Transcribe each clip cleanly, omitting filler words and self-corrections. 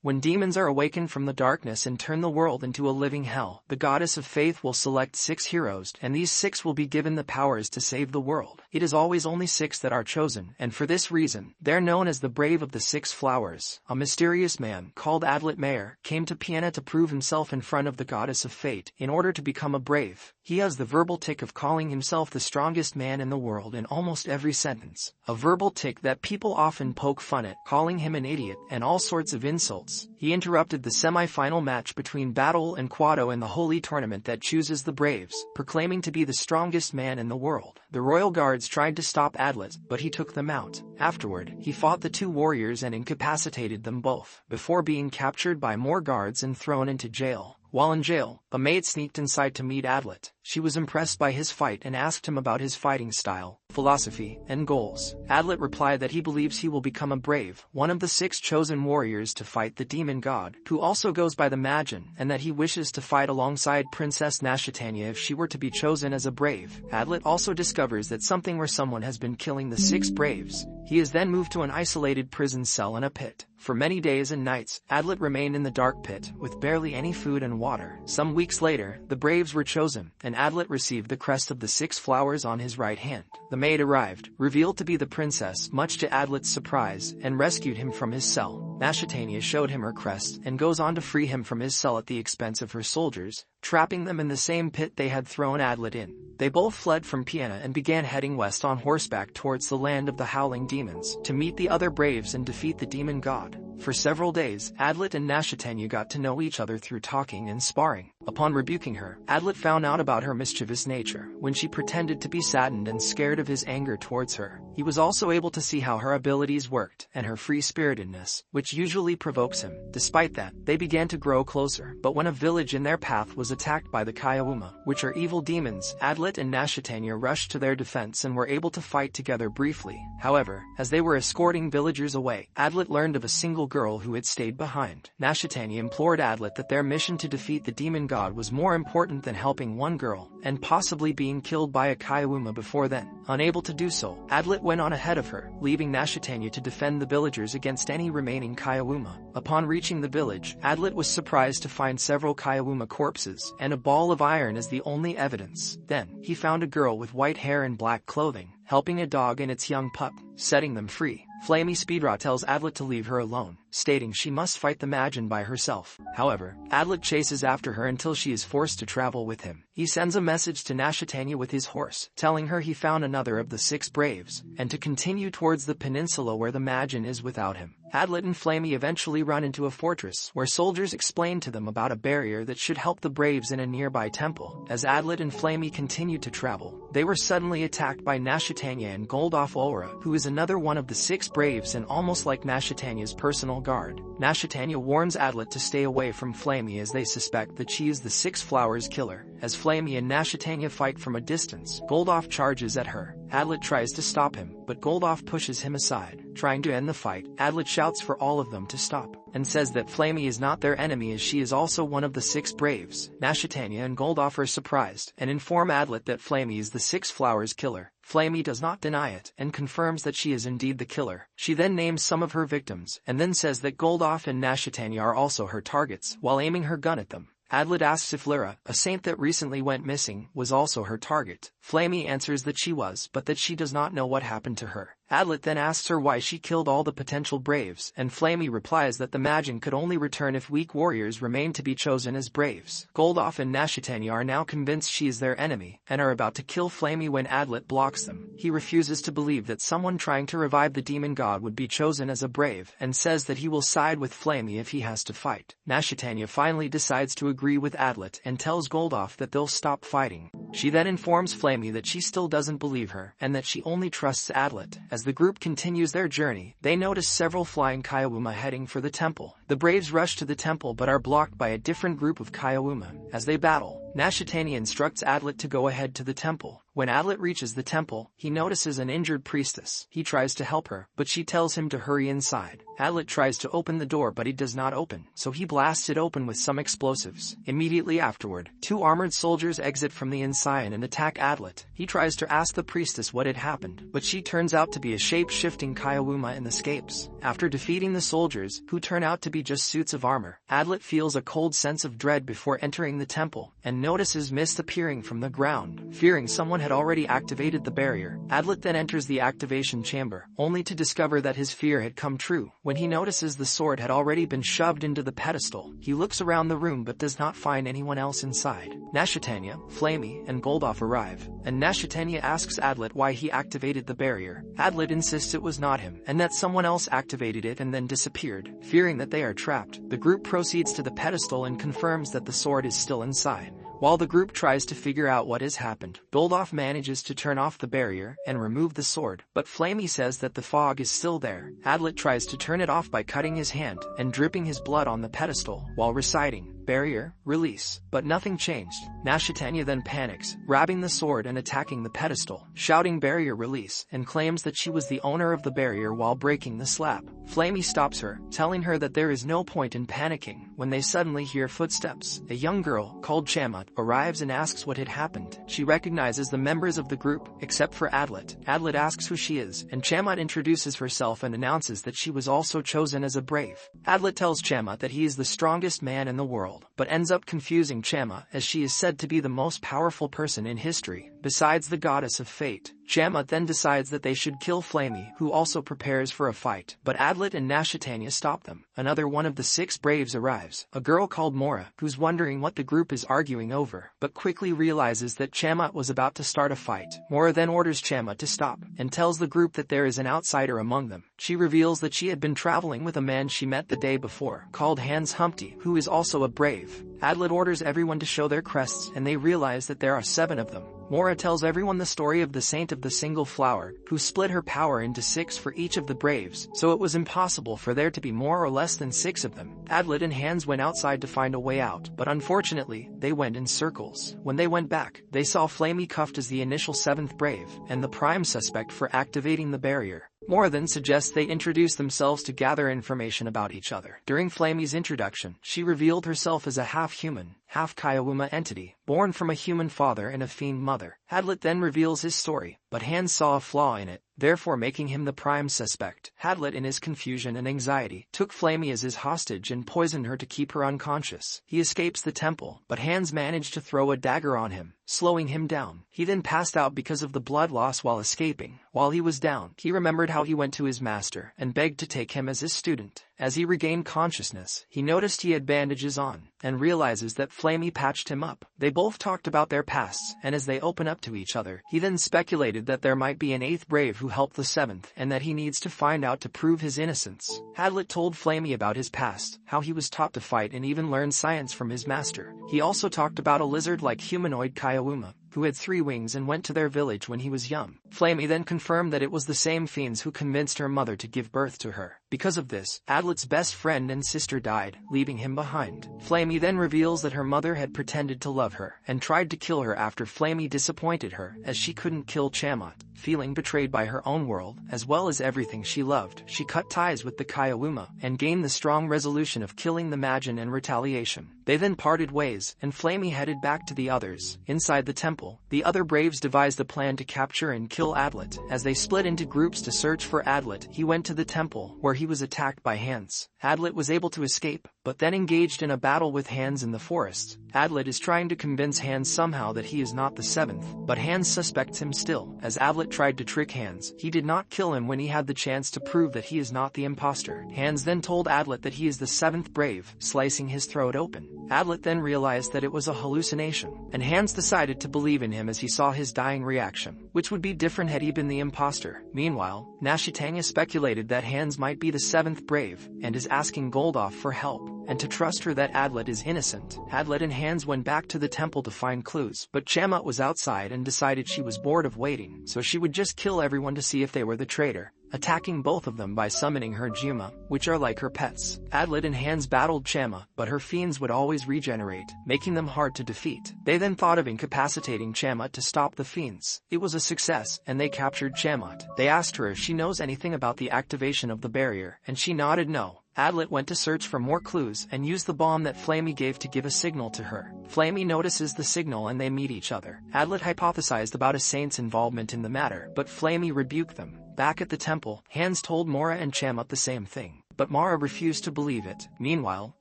When demons are awakened from the darkness and turn the world into a living hell, the goddess of faith will select 6 heroes, and these 6 will be given the powers to save the world. It is always only 6 that are chosen, and for this reason, they're known as the Brave of the 6 Flowers. A mysterious man, called Adlet Mayer, came to Piena to prove himself in front of the goddess of fate, in order to become a brave. He has the verbal tick of calling himself the strongest man in the world in almost every sentence. A verbal tick that people often poke fun at, calling him an idiot, and all sorts of insults. He interrupted the semi-final match between Battle and Quado in the holy tournament that chooses the Braves, proclaiming to be the strongest man in the world. The royal guards tried to stop Adlet, but he took them out. Afterward, he fought the 2 warriors and incapacitated them both, before being captured by more guards and thrown into jail. While in jail, a maid sneaked inside to meet Adlet. She was impressed by his fight and asked him about his fighting style, philosophy, and goals. Adlet replied that he believes he will become a brave, one of the 6 chosen warriors to fight the demon god, who also goes by the Magin, and that he wishes to fight alongside Princess Nashitania if she were to be chosen as a brave. Adlet also discovers that something where someone has been killing the 6 braves. He is then moved to an isolated prison cell in a pit. For many days and nights, Adlet remained in the dark pit, with barely any food and water. Some weeks later, the Braves were chosen, and Adlet received the crest of the 6 flowers on his right hand. The maid arrived, revealed to be the princess, much to Adlet's surprise, and rescued him from his cell. Nashitania showed him her crest, and goes on to free him from his cell at the expense of her soldiers, trapping them in the same pit they had thrown Adlet in. They both fled from Piena and began heading west on horseback towards the land of the howling demons, to meet the other braves and defeat the demon god. For several days, Adlet and Nashitania got to know each other through talking and sparring. Upon rebuking her, Adlet found out about her mischievous nature, when she pretended to be saddened and scared of his anger towards her. He was also able to see how her abilities worked, and her free-spiritedness, which usually provokes him. Despite that, they began to grow closer, but when a village in their path was attacked by the Kayawuma, which are evil demons, Adlet and Nashitania rushed to their defense and were able to fight together briefly. However, as they were escorting villagers away, Adlet learned of a single girl who had stayed behind. Nashitania implored Adlet that their mission to defeat the demon god was more important than helping one girl, and possibly being killed by a Kayawuma before then. Unable to do so, Adlet went on ahead of her, leaving Nashitania to defend the villagers against any remaining Kayawuma. Upon reaching the village, Adlet was surprised to find several Kayawuma corpses, and a ball of iron as the only evidence. Then, he found a girl with white hair and black clothing, helping a dog and its young pup, setting them free. Flamey Speedra tells Adlet to leave her alone, stating she must fight the Magin by herself. However, Adlet chases after her until she is forced to travel with him. He sends a message to Nashitania with his horse, telling her he found another of the 6 braves, and to continue towards the peninsula where the Magin is without him. Adlet and Flamey eventually run into a fortress, where soldiers explain to them about a barrier that should help the braves in a nearby temple. As Adlet and Flamey continued to travel, they were suddenly attacked by Nashitania and Goldoff Aura, who is another one of the 6 braves and almost like Nashitania's personal guard. Nashitania warns Adlet to stay away from Flamey as they suspect that she is the 6 flowers killer. As Flamey and Nashitania fight from a distance, Goldoff charges at her. Adlet tries to stop him, but Goldoff pushes him aside. Trying to end the fight, Adlet shouts for all of them to stop, and says that Flamey is not their enemy as she is also one of the 6 braves. Nashitania and Goldoff are surprised, and inform Adlet that Flamey is the 6 flowers killer. Flamey does not deny it, and confirms that she is indeed the killer. She then names some of her victims, and then says that Goldoff and Nashitania are also her targets, while aiming her gun at them. Adlet asks if Lyra, a saint that recently went missing, was also her target. Flamey answers that she was, but that she does not know what happened to her. Adlet then asks her why she killed all the potential braves, and Flamey replies that the Magin could only return if weak warriors remained to be chosen as braves. Goldoff and Nashitania are now convinced she is their enemy, and are about to kill Flamey when Adlet blocks them. He refuses to believe that someone trying to revive the demon god would be chosen as a brave, and says that he will side with Flamey if he has to fight. Nashitania finally decides to agree with Adlet and tells Goldoff that they'll stop fighting. She then informs Flamey that she still doesn't believe her, and that she only trusts Adlet. As the group continues their journey, they notice several flying Kayawuma heading for the temple. The braves rush to the temple but are blocked by a different group of Kayawuma. As they battle, Nashitania instructs Adlet to go ahead to the temple, When Adlet reaches the temple, he notices an injured priestess. He tries to help her, but she tells him to hurry inside. Adlet tries to open the door, but it does not open, so he blasts it open with some explosives. Immediately afterward, 2 armored soldiers exit from the inside and attack Adlet. He tries to ask the priestess what had happened, but she turns out to be a shape-shifting Kayawuma and escapes. After defeating the soldiers, who turn out to be just suits of armor, Adlet feels a cold sense of dread before entering the temple, and notices mist appearing from the ground. Fearing someone had already activated the barrier, Adlet then enters the activation chamber, only to discover that his fear had come true. When he notices the sword had already been shoved into the pedestal, he looks around the room but does not find anyone else inside. Nashitania, Flamey, and Goldoff arrive, and Nashitania asks Adlet why he activated the barrier. Adlet insists it was not him, and that someone else activated it and then disappeared. Fearing that they are trapped, the group proceeds to the pedestal and confirms that the sword is still inside. While the group tries to figure out what has happened, Goldoff manages to turn off the barrier and remove the sword, but Flamey says that the fog is still there. Adlet tries to turn it off by cutting his hand and dripping his blood on the pedestal while reciting, "Barrier, release," but nothing changed. Nashitania then panics, grabbing the sword and attacking the pedestal, shouting "Barrier, release," and claims that she was the owner of the barrier while breaking the slab. Flamey stops her, telling her that there is no point in panicking, when they suddenly hear footsteps. A young girl, called Chamat, arrives and asks what had happened. She recognizes the members of the group, except for Adlet. Adlet asks who she is, and Chamat introduces herself and announces that she was also chosen as a brave. Adlet tells Chamat that he is the strongest man in the world, but ends up confusing Chamat, as she is said to be the most powerful person in history, besides the goddess of fate. Chamat then decides that they should kill Flamey, who also prepares for a fight, but Adlet and Nashitania stop them. Another one of the 6 braves arrives, a girl called Mora, who's wondering what the group is arguing over, but quickly realizes that Chamat was about to start a fight. Mora then orders Chamat to stop, and tells the group that there is an outsider among them. She reveals that she had been traveling with a man she met the day before, called Hans Humpty, who is also a brave. Adlet orders everyone to show their crests, and they realize that there are 7 of them. Mora tells everyone the story of the Saint of the Single Flower, who split her power into 6 for each of the braves, so it was impossible for there to be more or less than 6 of them. Adlet and Hans went outside to find a way out, but unfortunately, they went in circles. When they went back, they saw Flamey cuffed as the initial 7th brave, and the prime suspect for activating the barrier. Mora then suggests they introduce themselves to gather information about each other. During Flamey's introduction, she revealed herself as a half-human, half-Kayawuma entity, born from a human father and a fiend mother. Adlet then reveals his story, but Hans saw a flaw in it, therefore making him the prime suspect. Adlet, in his confusion and anxiety, took Flamey as his hostage and poisoned her to keep her unconscious. He escapes the temple, but Hans managed to throw a dagger on him, slowing him down. He then passed out because of the blood loss while escaping. While he was down, he remembered how he went to his master and begged to take him as his student. As he regained consciousness, he noticed he had bandages on, and realizes that Flamey patched him up. They both talked about their pasts, and as they open up to each other, he then speculated that there might be an 8th brave who helped the 7th, and that he needs to find out to prove his innocence. Adlet told Flamey about his past, how he was taught to fight and even learned science from his master. He also talked about a lizard-like humanoid Kayawuma, who had 3 wings and went to their village when he was young. Flamey then confirmed that it was the same fiends who convinced her mother to give birth to her. Because of this, Adlet's best friend and sister died, leaving him behind. Flamey then reveals that her mother had pretended to love her, and tried to kill her after Flamey disappointed her, as she couldn't kill Chamat. Feeling betrayed by her own world, as well as everything she loved, she cut ties with the Kayawuma, and gained the strong resolution of killing the Majin in retaliation. They then parted ways, and Flamey headed back to the others. Inside the temple, the other braves devised a plan to capture and kill Adlet. As they split into groups to search for Adlet, he went to the temple, where he was attacked by Hans. Adlet was able to escape, but then engaged in a battle with Hans in the forest. Adlet is trying to convince Hans somehow that he is not the 7th, but Hans suspects him still. As Adlet tried to trick Hans, he did not kill him when he had the chance to prove that he is not the imposter. Hans then told Adlet that he is the 7th brave, slicing his throat open. Adlet then realized that it was a hallucination, and Hans decided to believe in him as he saw his dying reaction, which would be different had he been the imposter. Meanwhile, Nashitania speculated that Hans might be the 7th brave, and is asking Goldoff for help, and to trust her that Adlet is innocent. Adlet and Hans went back to the temple to find clues, but Chamat was outside and decided she was bored of waiting, so she would just kill everyone to see if they were the traitor. attacking both of them by summoning her Juma, which are like her pets. Adlet and Hans battled Chama, but her fiends would always regenerate, making them hard to defeat. They then thought of incapacitating Chama to stop the fiends. It was a success, and they captured Chamat. They asked her if she knows anything about the activation of the barrier, and she nodded no. Adlet went to search for more clues and used the bomb that Flamey gave to give a signal to her. Flamey notices the signal and they meet each other. Adlet hypothesized about a saint's involvement in the matter, but Flamey rebuked them. Back at the temple, Hans told Mora and Chamat the same thing, but Mara refused to believe it. Meanwhile,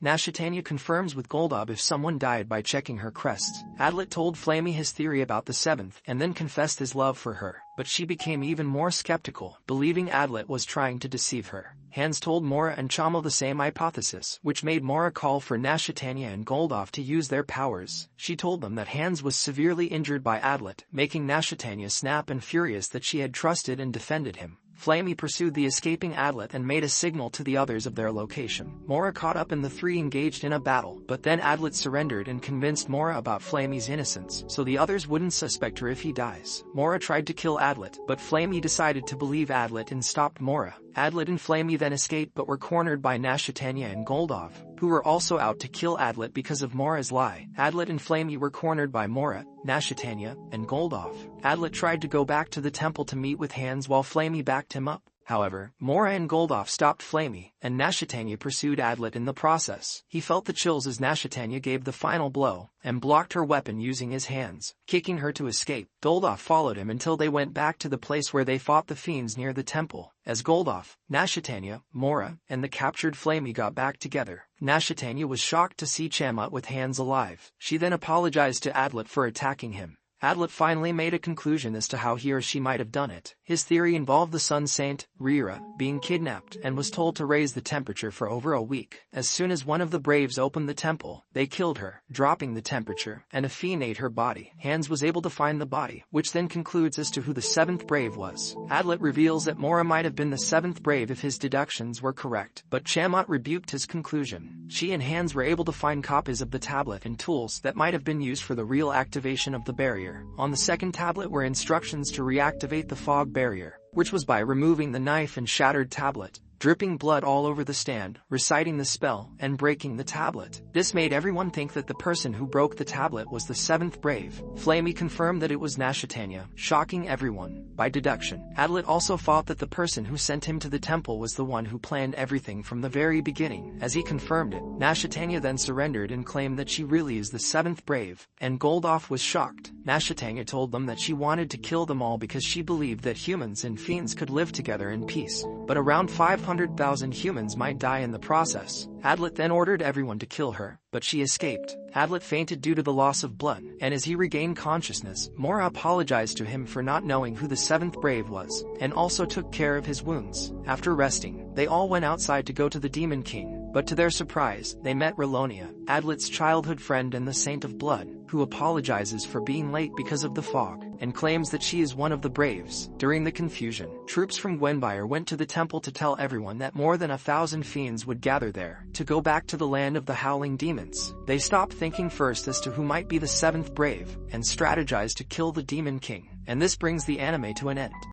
Nashitania confirms with Goldab if someone died by checking her crest. Adlet told Flamey his theory about the seventh and then confessed his love for her, but she became even more skeptical, believing Adlet was trying to deceive her. Hans told Mora and Chama the same hypothesis, which made Mora call for Nashitania and Goldov to use their powers. She told them that Hans was severely injured by Adlet, making Nashitania snap and furious that she had trusted and defended him. Flamey pursued the escaping Adlet and made a signal to the others of their location. Mora caught up and the three engaged in a battle, but then Adlet surrendered and convinced Mora about Flamey's innocence, so the others wouldn't suspect her if he dies. Mora tried to kill Adlet, but Flamey decided to believe Adlet and stopped Mora. Adlet and Flamey then escaped but were cornered by Nashitania and Goldov, who were also out to kill Adlet because of Mora's lie. Adlet and Flamey were cornered by Mora, Nashitania, and Goldov. Adlet tried to go back to the temple to meet with Hans while Flamey backed him up. However, Mora and Goldov stopped Flamey, and Nashitania pursued Adlet in the process. He felt the chills as Nashitania gave the final blow, and blocked her weapon using his hands, kicking her to escape. Goldov followed him until they went back to the place where they fought the fiends near the temple. As Goldov, Nashitania, Mora, and the captured Flamey got back together, Nashitania was shocked to see Chamat with Hans alive. She then apologized to Adlet for attacking him. Adlet finally made a conclusion as to how he or she might have done it. His theory involved the Sun Saint, Rira, being kidnapped and was told to raise the temperature for over a week. As soon as one of the Braves opened the temple, they killed her, dropping the temperature, and a fiend ate her body. Hans was able to find the body, which then concludes as to who the seventh Brave was. Adlet reveals that Mora might have been the seventh Brave if his deductions were correct, but Chamat rebuked his conclusion. She and Hans were able to find copies of the tablet and tools that might have been used for the real activation of the barrier. On the second tablet were instructions to reactivate the fog barrier, which was by removing the knife and shattered tablet, dripping blood all over the stand, reciting the spell, and breaking the tablet. This made everyone think that the person who broke the tablet was the seventh Brave. Flamey confirmed that it was Nashitania, shocking everyone. By deduction, Adlet also thought that the person who sent him to the temple was the one who planned everything from the very beginning. As he confirmed it, Nashitania then surrendered and claimed that she really is the seventh Brave, and Goldov was shocked. Nashitania told them that she wanted to kill them all because she believed that humans and fiends could live together in peace, but around 500,000 humans might die in the process. Adlet then ordered everyone to kill her, but she escaped. Adlet fainted due to the loss of blood, and as he regained consciousness, Mora apologized to him for not knowing who the seventh Brave was, and also took care of his wounds. After resting, they all went outside to go to the Demon King, but to their surprise, they met Relonia, Adlet's childhood friend and the Saint of Blood, who apologizes for being late because of the fog, and claims that she is one of the Braves. During the confusion, troops from Gwenbyre went to the temple to tell everyone that more than 1,000 fiends would gather there, to go back to the land of the Howling Demons. They stopped thinking first as to who might be the seventh Brave, and strategized to kill the Demon King. And this brings the anime to an end.